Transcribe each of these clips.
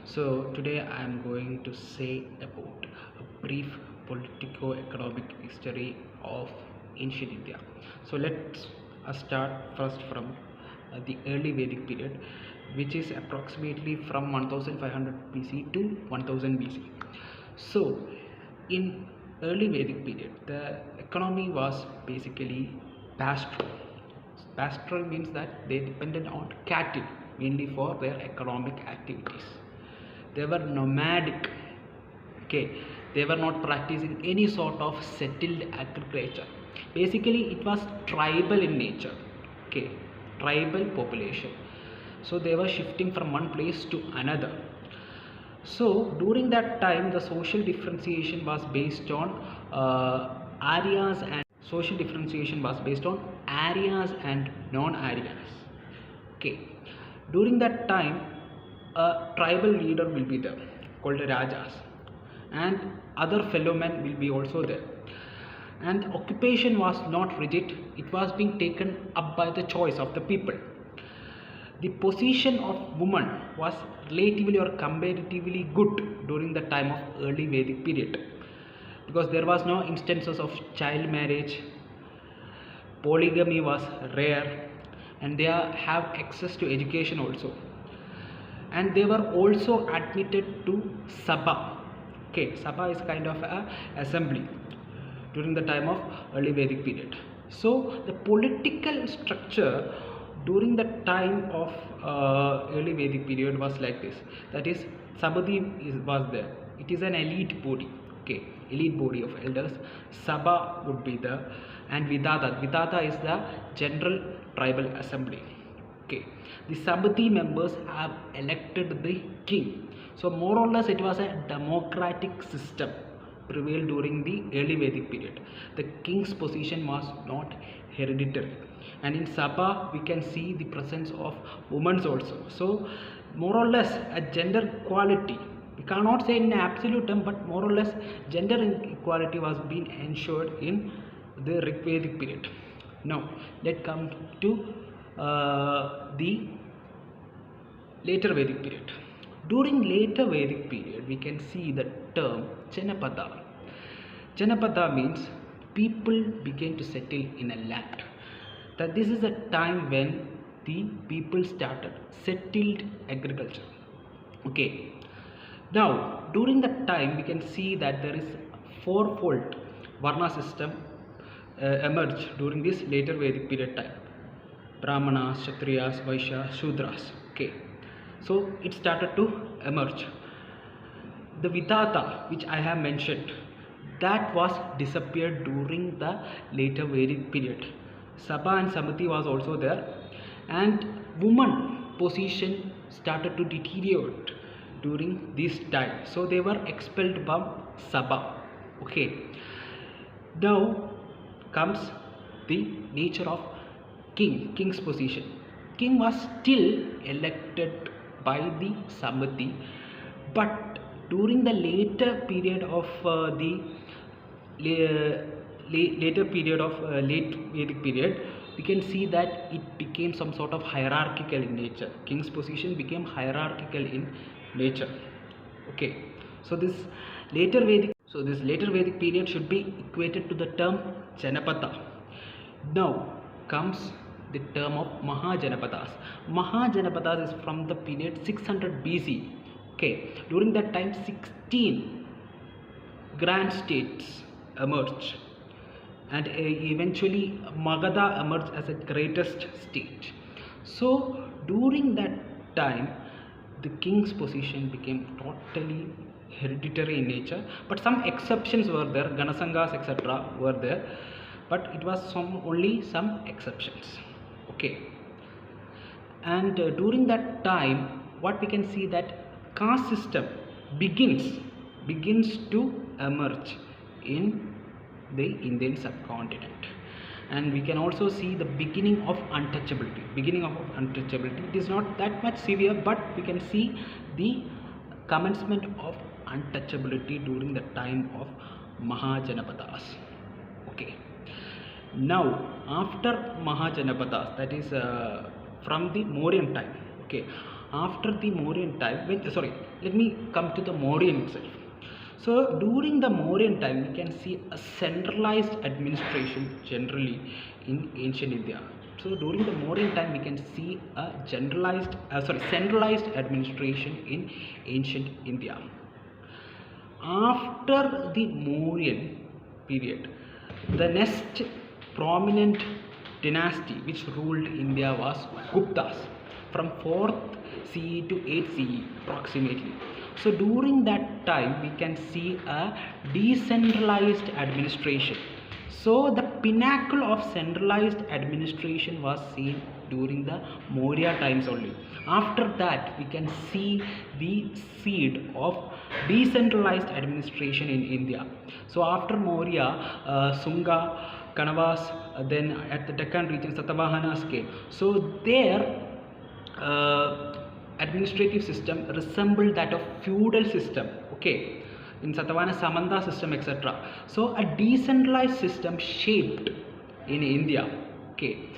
So today I am going to say about a brief politico-economic history of ancient India. So let's start first from the early Vedic period, which is approximately from 1500 BC to 1000 BC. So in early Vedic period, the economy was basically pastoral. Pastoral means that they depended on cattle mainly for their economic activities. They were nomadic. Okay, they were not practicing any sort of settled agriculture. Basically, it was tribal in nature. Okay, tribal population. So they were shifting from one place to another. So during that time, the social differentiation was based on areas and non-areas. Okay, during that time, a tribal leader will be there called Rajas, and other fellow men will be also there. And occupation was not rigid; it was being taken up by the choice of the people. The position of woman was relatively or comparatively good during the time of early Vedic period, because there was no instances of child marriage, polygamy was rare, and they have access to education also, and they were also admitted to Sabha. Okay, Sabha is kind of a assembly during the time of early Vedic period. So the political structure during the time of early Vedic period was like this. That is, Sabati was there. It is an elite body. Okay, elite body of elders. Sabha would be there, and Vidata. Vidata is the general tribal assembly. Okay, the Sabati members have elected the king. So more or less, it was a democratic system prevailed during the early Vedic period. The king's position was not hereditary, and in Sabha we can see the presence of women also. So more or less a gender equality, we cannot say in an absolute term, but more or less gender equality was being ensured in the Rigvedic period. Now let's come to the later Vedic period. During later Vedic period, we can see the term Janapada. Janapada means people began to settle in a land. That this is a time when the people started settled agriculture. Okay. Now, during that time, we can see that there is fourfold Varna system emerged during this later Vedic period time. Brahmanas, Kshatriyas, Vaishyas, Shudras. Okay. So it started to emerge. The Vidata, which I have mentioned, that was disappeared during the later Vedic period. Sabha and Samati was also there, and woman position started to deteriorate during this time. So they were expelled from Sabha. Okay. Now comes the nature of king's position. King was still elected by the Samati, but during the later period of late Vedic period, we can see that it became some sort of hierarchical in nature. King's position became hierarchical in nature. Okay, so this later Vedic period should be equated to the term Janapada. Now comes the term of Mahajanapadas. Mahajanapadas is from the period 600 BC. Okay, during that time 16 grand states emerged, and eventually Magadha emerged as a greatest state. So during that time, the king's position became totally hereditary in nature, but some exceptions were there. Ganasangas etc. were there, but it was only some exceptions. Okay, and during that time, what we can see that caste system begins to emerge in the Indian subcontinent, and we can also see the beginning of untouchability. It is not that much severe, but we can see the commencement of untouchability during the time of Mahajanapadas. Okay. Now, after Mahajanapadas, that is from the Mauryan time. Okay, after the Mauryan time, let me come to the Mauryan itself. So during the Mauryan time, we can see a centralized administration generally in ancient India. So during the Mauryan time, we can see a centralized administration in ancient India. After the Mauryan period, the next prominent dynasty which ruled India was Guptas from 4th CE to 8th CE approximately. So during that time, we can see a decentralized administration. So the pinnacle of centralized administration was seen during the Maurya times only. After that, we can see the seed of decentralized administration in India. So after Maurya, Sunga, Kanavas, then at the Deccan region, Satavahanas came. So their administrative system resembled that of feudal system. Okay. In Satavahana, Samanta system, etc. So a decentralized system shaped in India. Okay.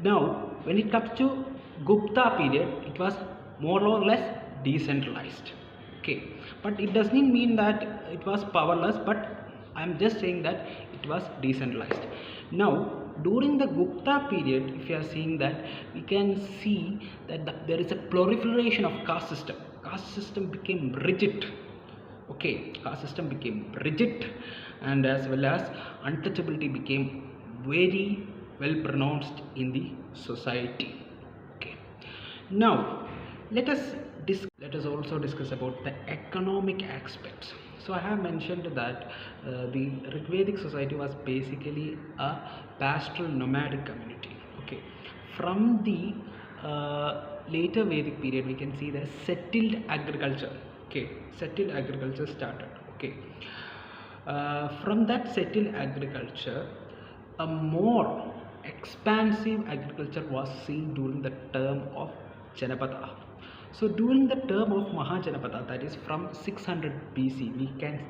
Now, when it comes to Gupta period, it was more or less decentralized. Okay. But it doesn't mean that it was powerless, but I am just saying that it was decentralized. Now, during the Gupta period, if you are seeing that, we can see that there is a proliferation of caste system. Caste system became rigid. Okay, caste system became rigid, and as well as untouchability became very well pronounced in the society. Okay, now let us also discuss about the economic aspects. So I have mentioned that the Rigvedic society was basically a pastoral nomadic community. Okay, from the later Vedic period, we can see the settled agriculture. Okay, settled agriculture started. Okay, from that settled agriculture, a more expansive agriculture was seen during the term of Janapada. So during the term of Mahajanapada, that is from 600 BC, we can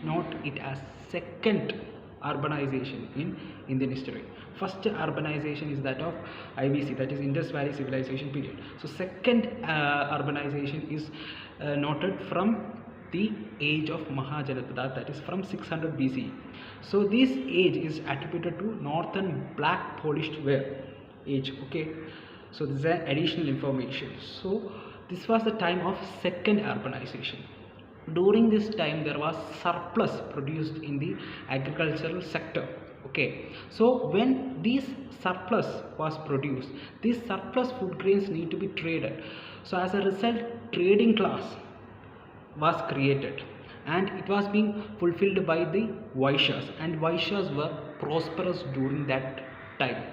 note it as second urbanization in Indian history. First urbanization is that of IVC, that is Indus Valley Civilization period. So second urbanization is noted from the age of Mahajanapada, that is from 600 BC. So this age is attributed to northern black polished ware age. Okay, so this is additional information. So this was the time of second urbanization. During this time, there was surplus produced in the agricultural sector. Okay, so when this surplus was produced, these surplus food grains need to be traded. So as a result, trading class was created, and it was being fulfilled by the Vaishyas, and Vaishyas were prosperous during that time.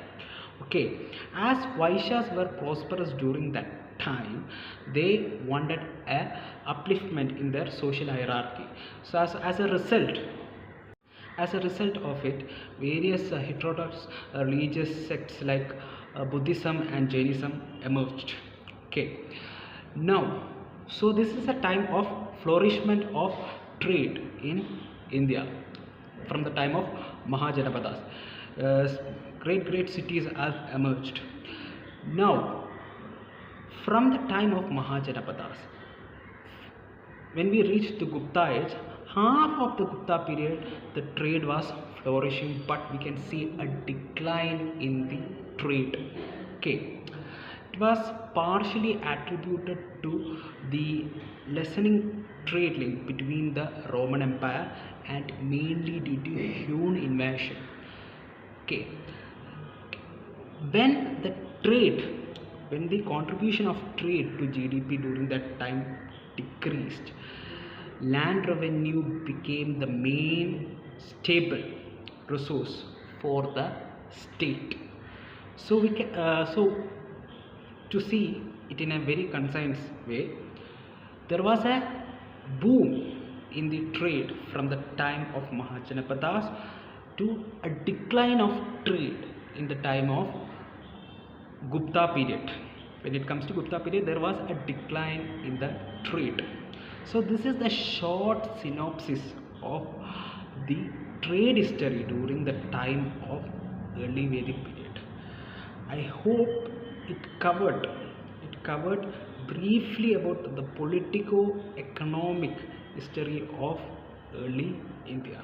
Okay, as Vaishyas were prosperous during that time, they wanted a upliftment in their social hierarchy. So as a result of it, various heterodox religious sects like Buddhism and Jainism emerged. Okay, now so this is a time of flourishment of trade in India from the time of Mahajanapadas. Great cities have emerged. Now, from the time of Mahajanapadas, when we reach the Gupta age, half of the Gupta period, the trade was flourishing, but we can see a decline in the trade. Okay, it was partially attributed to the lessening trade link between the Roman Empire and mainly due to Hun invasion. Okay, when the contribution of trade to GDP during that time decreased, land revenue became the main staple resource for the state. So we can to see it in a very concise way, there was a boom in the trade from the time of Mahajanapadas to a decline of trade in the time of Gupta period. When it comes to Gupta period, there was a decline in the trade. So this is the short synopsis of the trade history during the time of early Vedic period. I hope it covered briefly about the politico-economic history of early India.